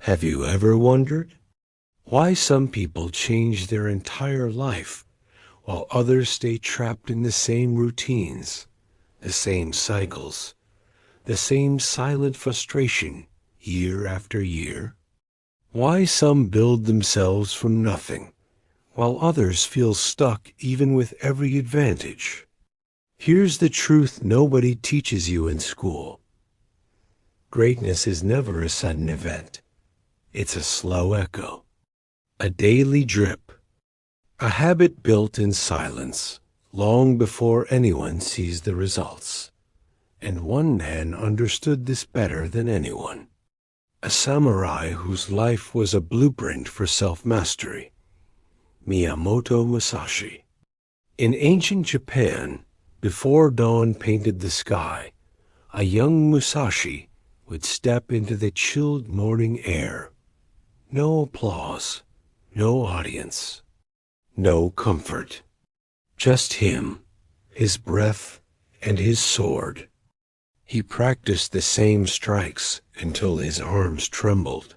Have you ever wondered why some people change their entire life while others stay trapped in the same routines, the same cycles, the same silent frustration year after year? Why some build themselves from nothing while others feel stuck even with every advantage? Here's the truth nobody teaches you in school. Greatness is never a sudden event. It's a slow echo, a daily drip, a habit built in silence long before anyone sees the results. And one man understood this better than anyone. A samurai whose life was a blueprint for self-mastery. Miyamoto Musashi. In ancient Japan, before dawn painted the sky, a young Musashi would step into the chilled morning air. No applause, no audience, no comfort. Just him, his breath, and his sword. He practiced the same strikes until his arms trembled,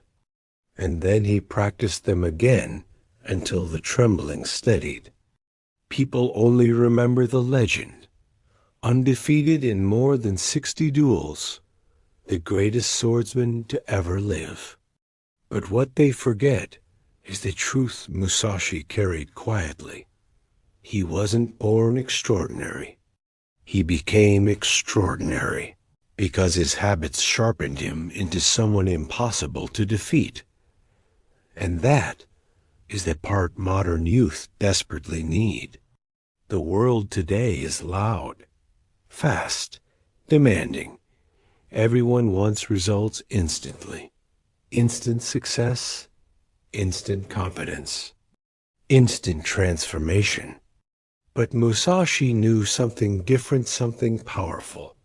and then he practiced them again until the trembling steadied. People only remember the legend, undefeated in more than 60 duels, the greatest swordsman to ever live. But what they forget is the truth Musashi carried quietly. He wasn't born extraordinary. He became extraordinary because his habits sharpened him into someone impossible to defeat. And that is the part modern youth desperately need. The world today is loud, fast, demanding. Everyone wants results instantly. Instant success, instant confidence, instant transformation. But Musashi knew something different, something powerful.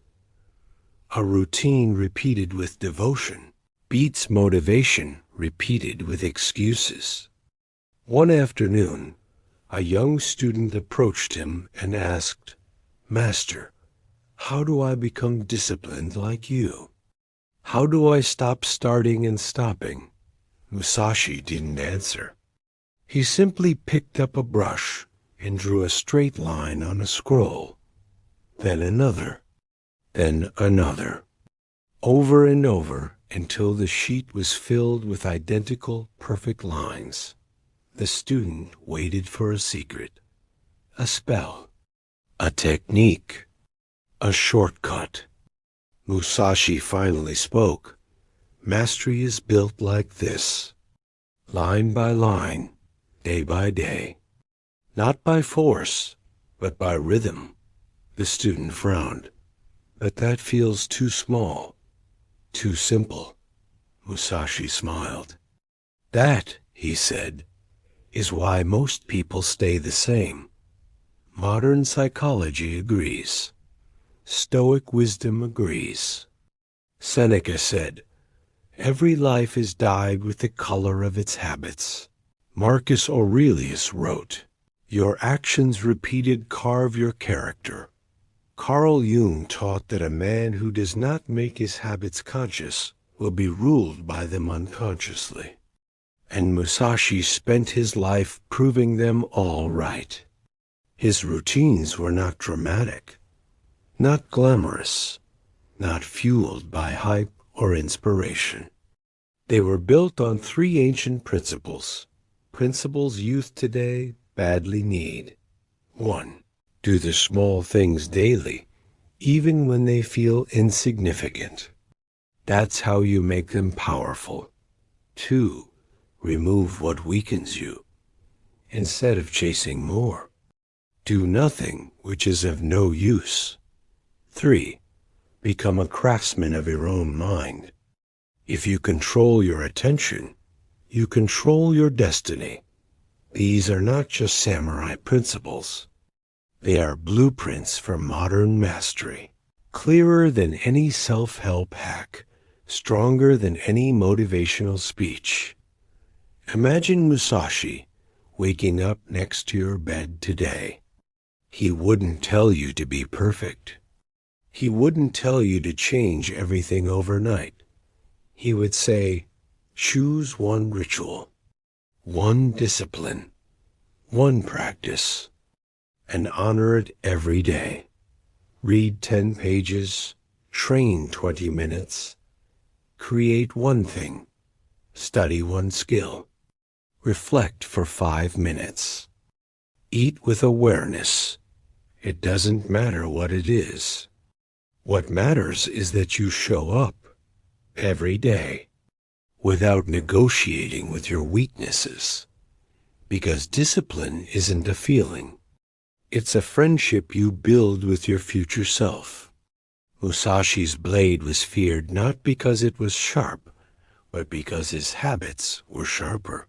A routine repeated with devotion beats motivation repeated with excuses. One afternoon, a young student approached him and asked, "Master, how do I become disciplined like you? How do I stop starting and stopping?" Musashi didn't answer. He simply picked up a brush and drew a straight line on a scroll, then another, then another, over and over until the sheet was filled with identical, perfect lines. The student waited for a secret, a spell, a technique, a shortcut. Musashi finally spoke. "Mastery is built like this, line by line, day by day. Not by force, but by rhythm." The student frowned. "But that feels too small, too simple." Musashi smiled. "That," he said, "is why most people stay the same. Modern psychology agrees. Stoic wisdom agrees. Seneca said, 'Every life is dyed with the color of its habits.' Marcus Aurelius wrote, 'Your actions repeated carve your character.' Carl Jung taught that a man who does not make his habits conscious will be ruled by them unconsciously. And Musashi spent his life proving them all right. His routines were not dramatic, not glamorous, not fueled by hype or inspiration. They were built on 3 ancient principles, principles youth today badly need. 1. Do the small things daily, even when they feel insignificant. That's how you make them powerful. 2. Remove what weakens you. Instead of chasing more, do nothing which is of no use. 3. Become a craftsman of your own mind. If you control your attention, you control your destiny. These are not just samurai principles. They are blueprints for modern mastery, clearer than any self-help hack, stronger than any motivational speech. Imagine Musashi waking up next to your bed today. He wouldn't tell you to be perfect. He wouldn't tell you to change everything overnight. He would say, Choose one ritual, one discipline, one practice, and honor it every day. Read 10 pages, train 20 minutes, create one thing, study one skill, reflect for 5 minutes. Eat with awareness. It doesn't matter what it is. What matters is that you show up every day without negotiating with your weaknesses. Because discipline isn't a feeling. It's a friendship you build with your future self. Musashi's blade was feared not because it was sharp, but because his habits were sharper.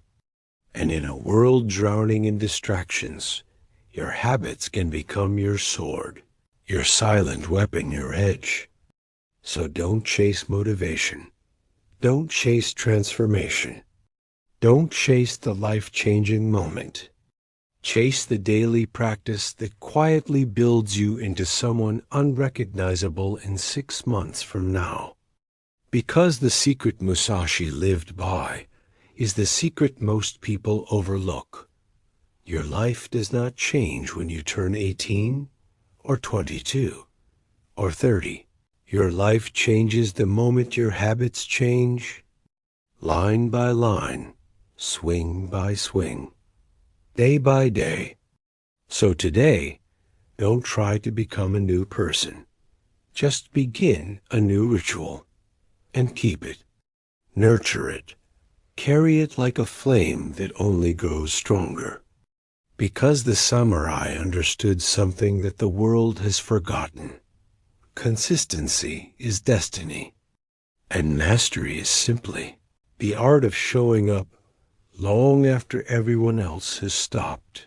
And in a world drowning in distractions, your habits can become your sword, your silent weapon, your edge. So don't chase motivation. Don't chase transformation. Don't chase the life-changing moment. Chase the daily practice that quietly builds you into someone unrecognizable in 6 months from now. Because the secret Musashi lived by is the secret most people overlook. Your life does not change when you turn 18 or 22 or 30. Your life changes the moment your habits change, line by line, swing by swing, day by day. So today, don't try to become a new person. Just begin a new ritual and keep it. Nurture it. Carry it like a flame that only grows stronger. Because the samurai understood something that the world has forgotten. Consistency is destiny, and mastery is simply the art of showing up long after everyone else has stopped.